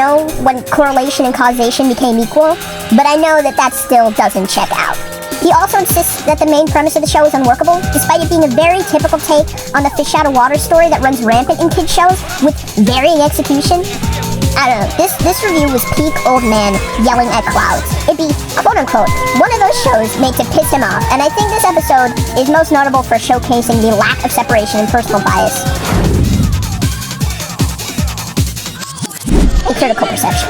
know when correlation and causation became equal, but I know that still doesn't check out. He also insists that the main premise of the show is unworkable, despite it being a very typical take on the fish out of water story that runs rampant in kids shows with varying execution. I don't know, this review was peak old man yelling at clouds. It'd be, quote-unquote, one of those shows made to piss him off, and I think this episode is most notable for showcasing the lack of separation and personal bias. And critical perception.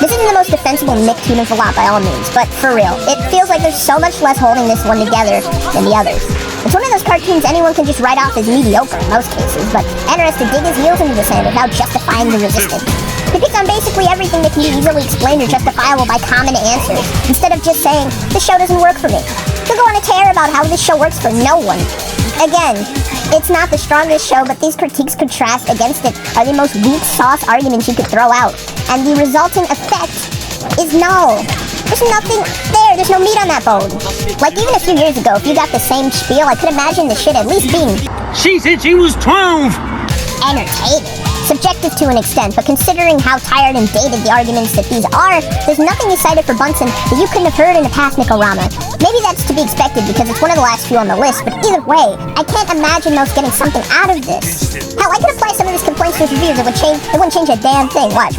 This isn't the most defensible nicked human lot by all means, but for real, it feels like there's so much less holding this one together than the others. It's one of those cartoons anyone can just write off as mediocre in most cases, but Enter has to dig his heels into the sand without justifying the resistance. He picks on basically everything that can be easily explained or justifiable by common answers, instead of just saying, this show doesn't work for me. He'll go on a tear about how this show works for no one. Again, it's not the strongest show, but these critiques contrast against it are the most weak sauce arguments you could throw out, and the resulting effect is null. There's nothing there, there's no meat on that bone. Like even a few years ago, if you got the same spiel, I could imagine the shit at least being... She said she was 12! Entertaining. Subjective to an extent, but considering how tired and dated the arguments that these are, there's nothing you cited for Bunsen that you couldn't have heard in a past Nikorama. Maybe that's to be expected because it's one of the last few on the list, but either way, I can't imagine those getting something out of this. Hell, I could apply some of his complaints to his reviews, it wouldn't change a damn thing. Watch.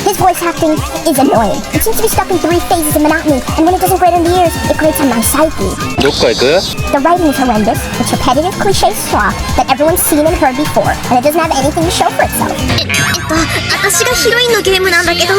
His voice acting is annoying. It seems to be stuck in 3 phases of monotony, and when it doesn't grate on the ears, it grates on my psyche. The writing is horrendous, it's repetitive cliche slop that everyone's seen and heard before, and it doesn't have anything to show for itself. 私がヒロインのゲームなんだけど